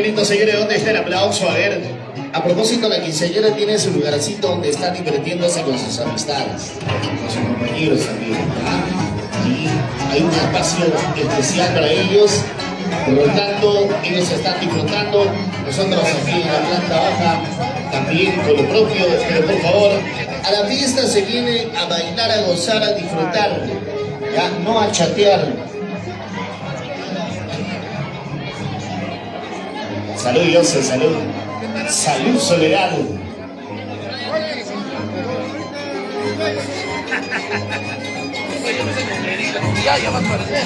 Qué lindo, señores, ¿dónde está el aplauso? A ver, a propósito, la quinceañera tiene su lugarcito donde está divirtiéndose con sus amistades, con sus compañeros también. Y hay un espacio especial para ellos. Por lo tanto, ellos están disfrutando. Nosotros aquí en la planta baja también con lo propio. Pero por favor, a la fiesta se viene a bailar, a gozar, a disfrutar, ya no a chatear. Salud, José, salud. Salud, Soledad. Ya va a aparecer.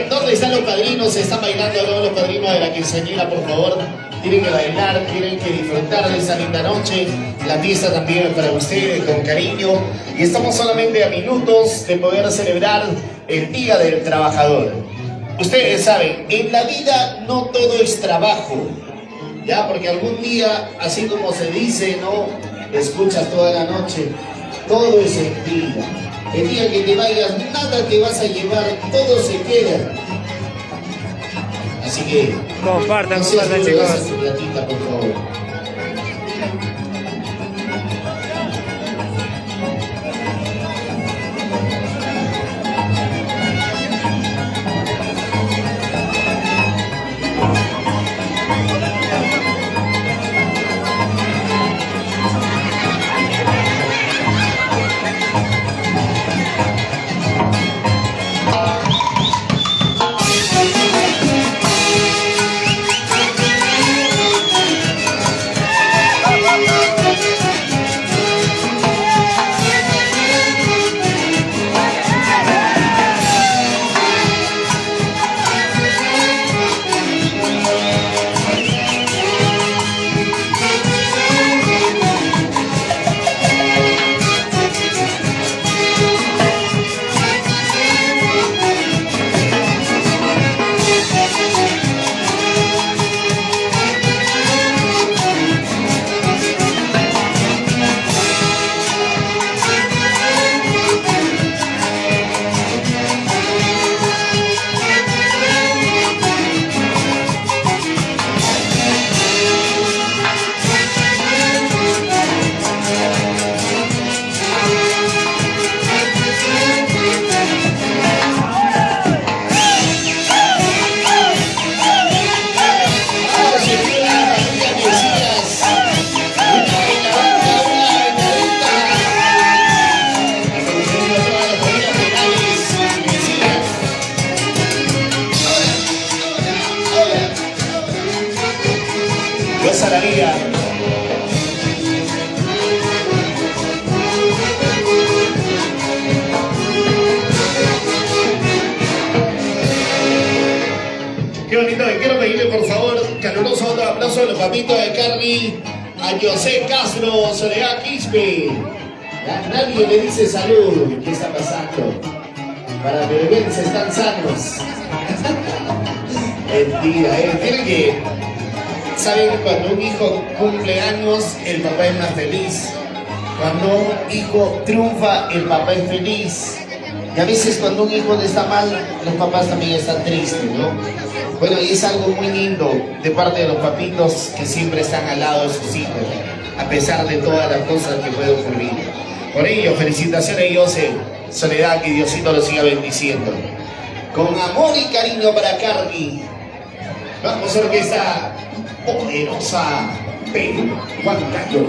¿Dónde están los padrinos? Se están bailando todos los padrinos de la quinceañera, por favor. Tienen que bailar, tienen que disfrutar de esa linda noche. La fiesta también es para ustedes, con cariño. Y estamos solamente a minutos de poder celebrar el Día del Trabajador. Ustedes saben, en la vida no todo es trabajo, ¿ya? Porque algún día, así como se dice, ¿no? Escuchas toda la noche, todo es en vida. El día que te vayas, nada te vas a llevar, todo se queda. Así que compartan, chicos. Su platita, por favor. Goza la vida. Qué bonito, y quiero pedirle por favor caluroso otro aplauso a los papitos de Carly, a José Castro, Soledad Quispe. Nadie le dice salud. ¿Qué está pasando? Para que bebés están sanos. Mentira, tienen que... Saben que cuando un hijo cumple años, el papá es más feliz. Cuando un hijo triunfa, el papá es feliz. Y a veces cuando un hijo está mal, los papás también están tristes, ¿no? Bueno, y es algo muy lindo de parte de los papitos que siempre están al lado de sus hijos, a pesar de todas las cosas que pueden ocurrir. Por ello, felicitaciones, José, Soledad, que Diosito lo siga bendiciendo. Con amor y cariño para Carly. Vamos, orquesta poderosa Perú, Huancayo.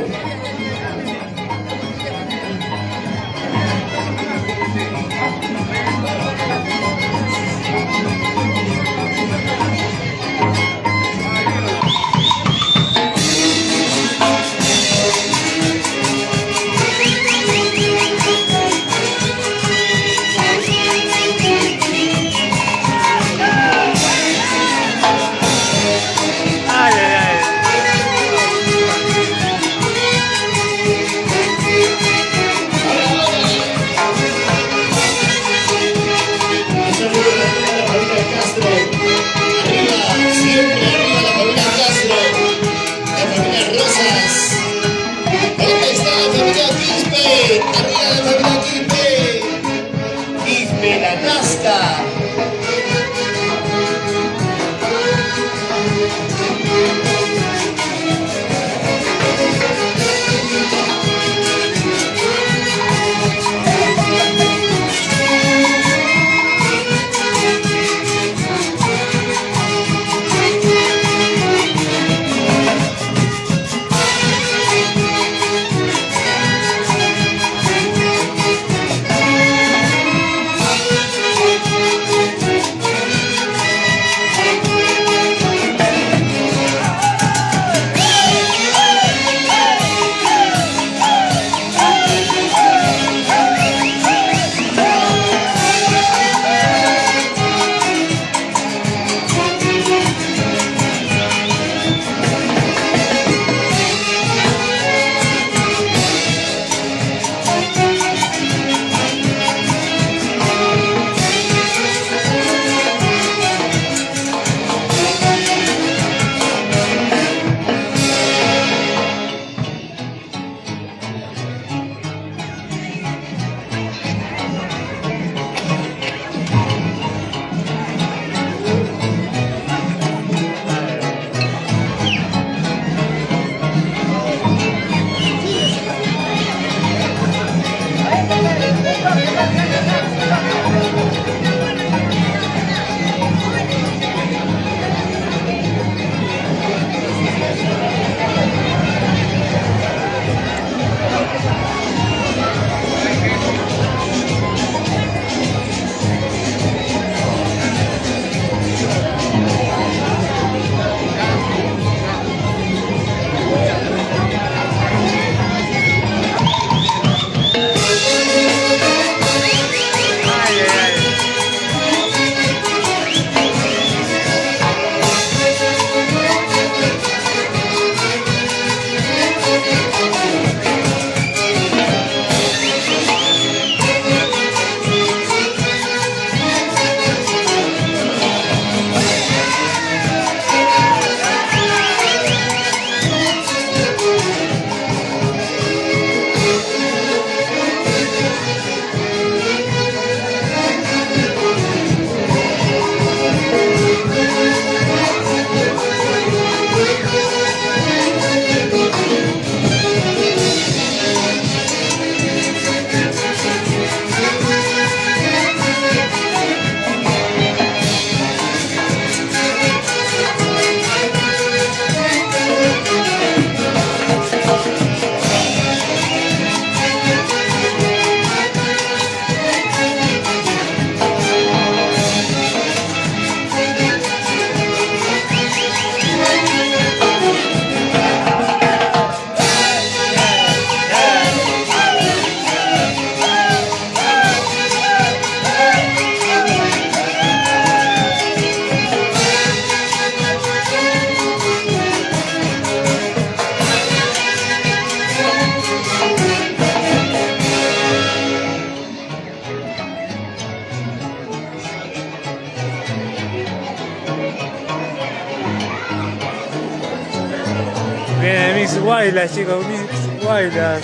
Guaylas, chicos, Mix Guaylas.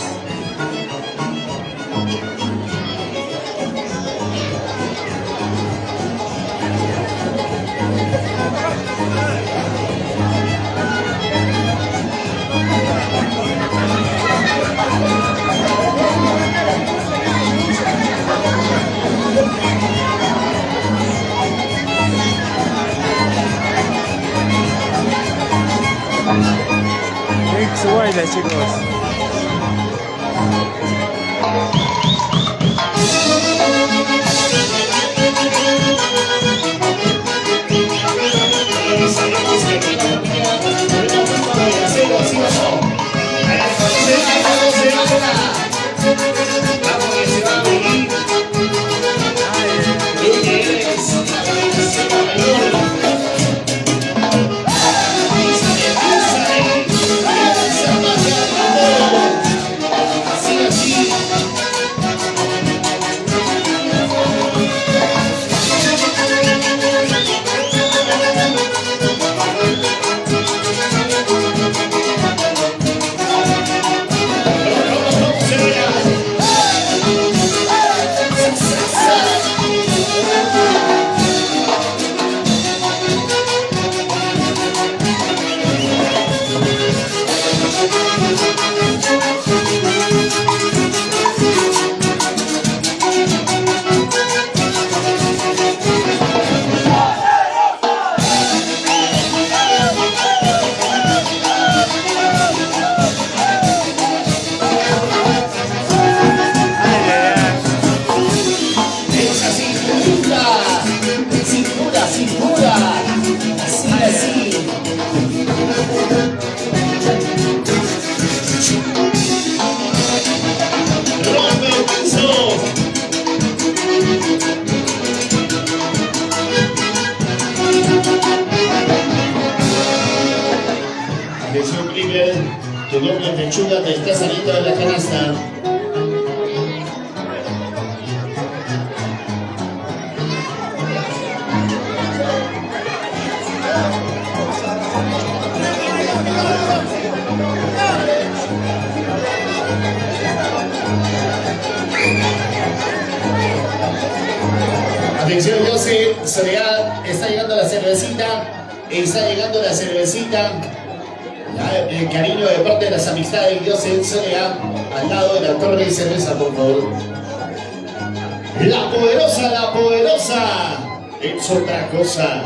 Mix Guaylas, chicos. Atención, Clipper, tu doble pechuga te está saliendo de la canasta. Atención, José, Soledad, está llegando la cervecita, está llegando la cervecita. El cariño de parte de las amistades de José Soledad, al lado de la torre de cerveza, por favor. La poderosa, es otra cosa.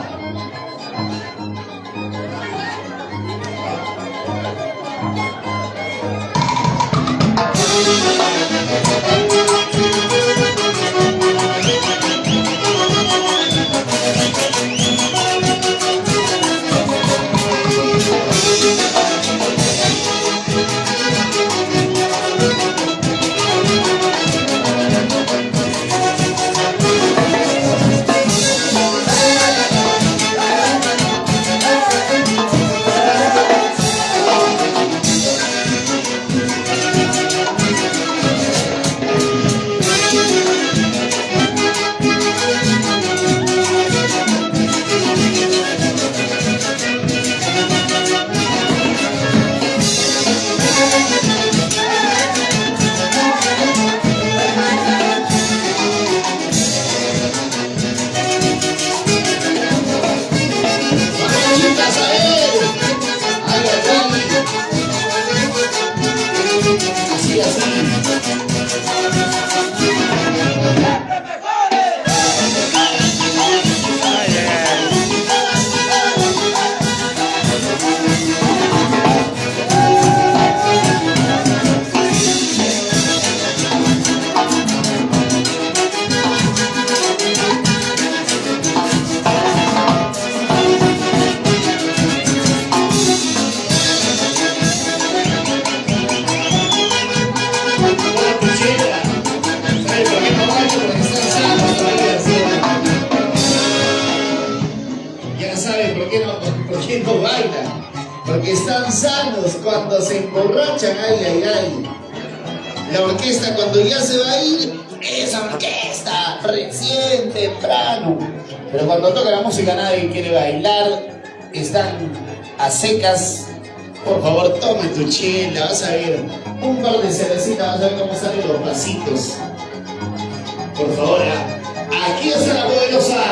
¿Por qué no bailan? Porque están sanos cuando se emborrachan, ay. La orquesta cuando ya se va a ir, esa orquesta, recién temprano. Pero cuando toca la música nadie quiere bailar, están a secas, Por favor, tome tu chela, vas a ver un par de cervecitas, vas a ver cómo salen los pasitos. Por favor, aquí está la poderosa.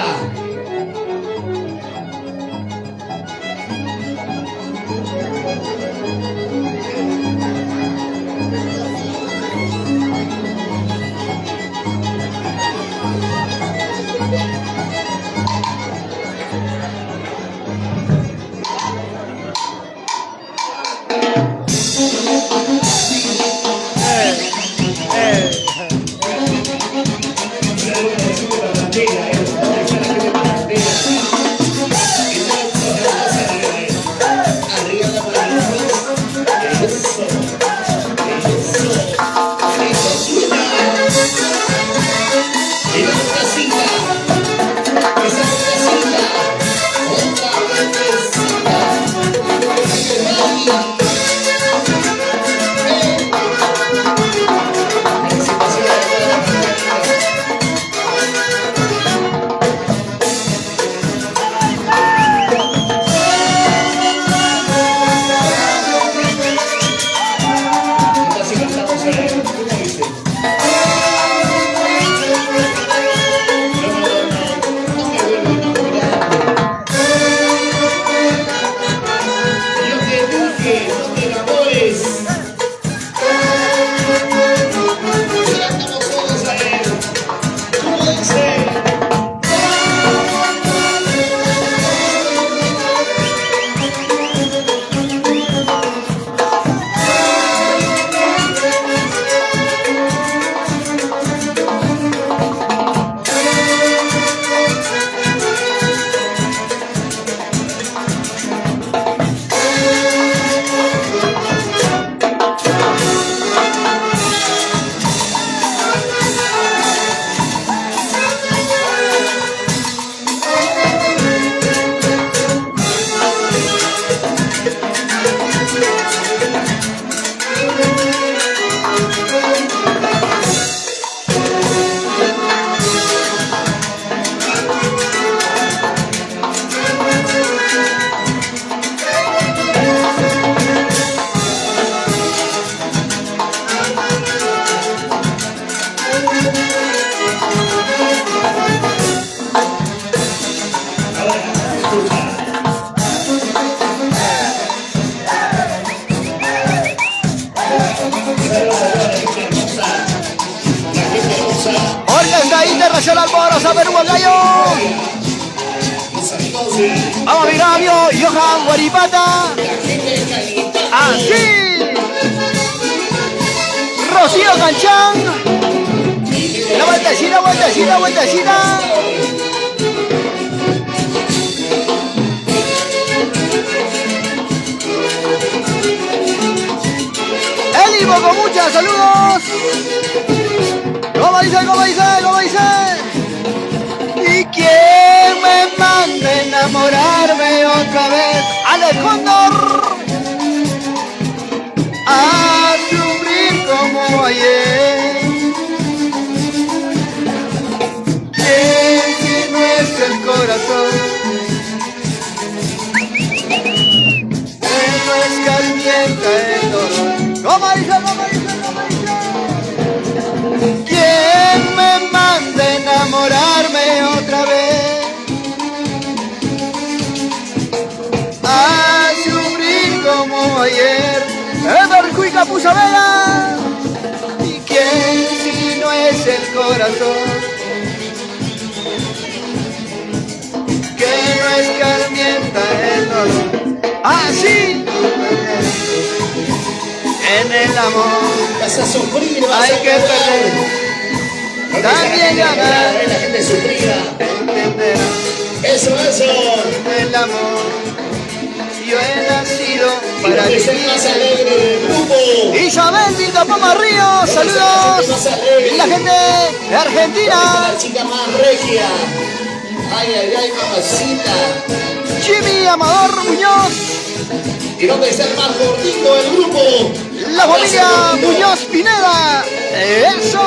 Orquesta Internacional Morosa Perú, Gallo. Vamos, mi novio, Johan Guaripata. Así. Rocío Canchán. La vueltecita, vueltecita, vueltecita. El Ivo con muchas saludos. ¿Cómo dice? ¿Cómo dice? ¿Cómo dice? ¿Y quién me manda a enamorarme otra vez? Alejandro. A sufrir como ayer. ¿Quién si no es el corazón? Que no escarmienta el dolor. ¿Cómo dice? ¿Cómo dice? ¿Cómo dice? ¿Quién me manda a enamorarme otra vez? A sufrir como ayer. Evercuy Capuza Vela. ¿Y quién si no es el corazón? Que no escarmienta el dolor. Así. En el amor Vas a sufrir, vas hay a que perder. También ganar. La gente sufrida. Entender Eso, eso. el amor. Yo he nacido Para para que es el más vivir. alegre del grupo. Isabel Vilda Poma Ríos, saludos. La gente de Argentina. La chica más regia. Ay, ay, ay, mamacita. Jimmy Amador Muñoz. ¿Y dónde está el más gordito del grupo? La familia Muñoz Pineda. Eso.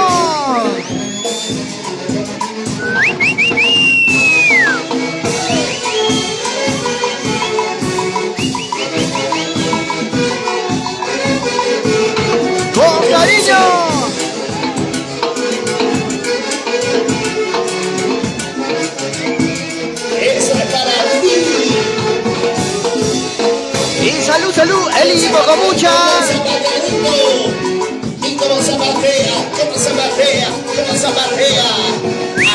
Bogomucha. Y como zapatea, como zapatea, como zapatea.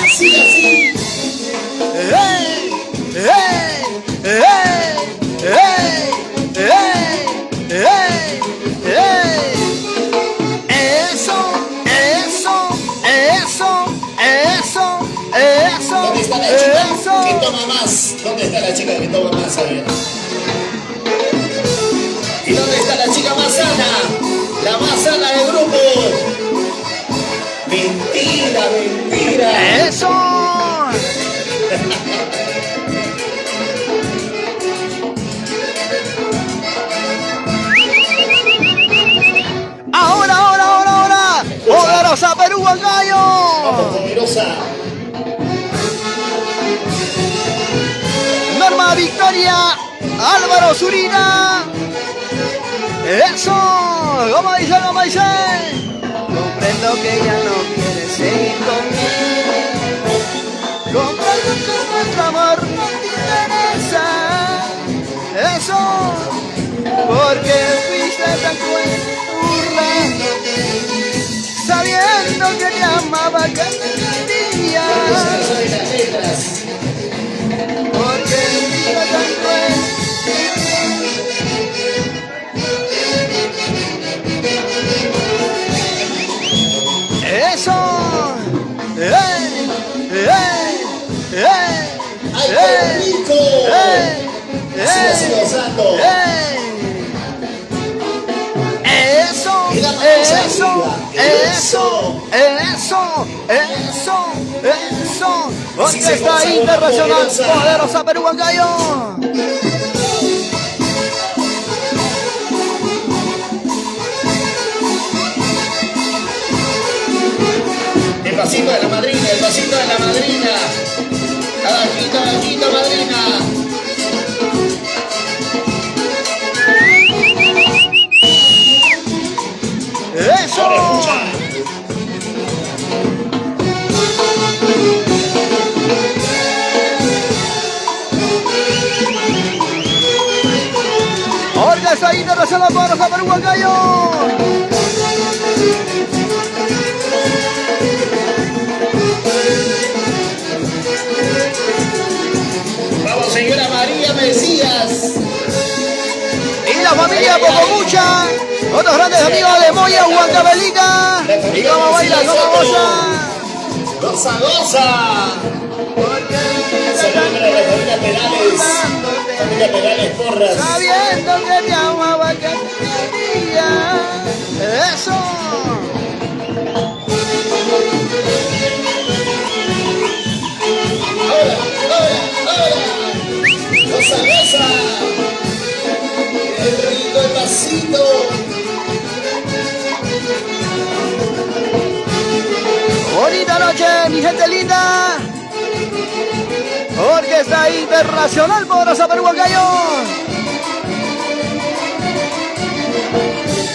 Así, así. ¡Hey! ¡Hey! ¡Hey! ¡Hey! ¡Hey! ¡Hey! ¡Hey! Eso, eso, eso, eso, eso, ¿Dónde está la chica que eso. toma más? ¿Dónde está la chica que toma más? A ver. ¿Y dónde está la chica más sana? La más sana del grupo. Mentira, mentira. Eso. Ahora. Poderosa Perú Vamos, Huancayo. poderosa. Norma Victoria. Álvaro Zurina. Eso. ¿Cómo dice? Comprendo que ya no quieres seguir conmigo. Comprendo que nuestro amor no te interesa. Eso. Porque fuiste tan cruel burlándote, sabiendo que te amaba cada día. Eso de las letras. Porque fuiste tan cruel. Eso. ¡Ay, qué rico! Así gozando. Eso. Orquesta Internacional Poderosa Perú Huancayo. El pasito de la madrina, el pasito de la madrina. Abajito, madrina. Eso. Ahora escucha. Orquesta Internacional Poderosa Perú Huancayo. Vamos, señora María Mesías. Y la familia Bogomucha. Otros grandes amigos de Moya, Huancavelica. Y cómo baila, cómo goza. Goza, goza. Saludos para la familia Perales. Familia Perales Porras. Sabiendo que te amaba cada día. Eso. Ahora. Goza, goza. Qué rico el pasito. Bonita noche, mi gente linda. Orquesta Internacional Poderosa Perú Huancayo.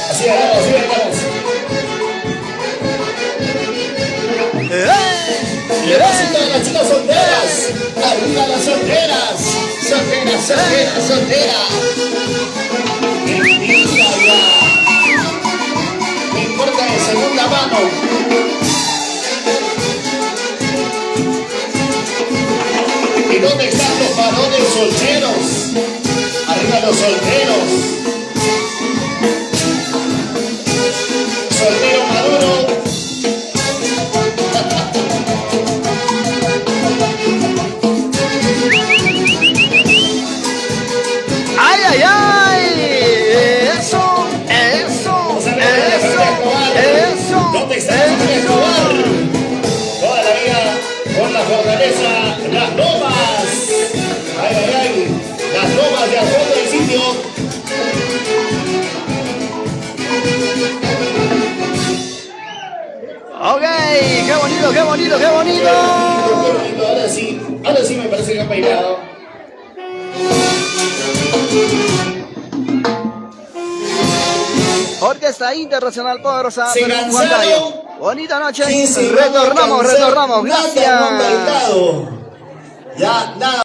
Así vamos. Y el pasito de las chicas solteras. Arriba las solteras. Solteras. Mentira ya. No importa de segunda mano. ¿Y dónde están los varones solteros? Arriba los solteros. Soltero maduro. ¿Dónde está la familia Escobar? Toda la vida con la fortaleza Las Lomas. Ay. Las Lomas de al fondo del sitio. Ok, qué bonito. Qué bonito. Ahora sí me parece que han bailado. Orquesta Internacional Poderosa Se Perú cansaron. Huancayo. Bonita noche. Sí, se van a Retornamos. cansar. Nada, no han Gracias. bailado. Ya, nada.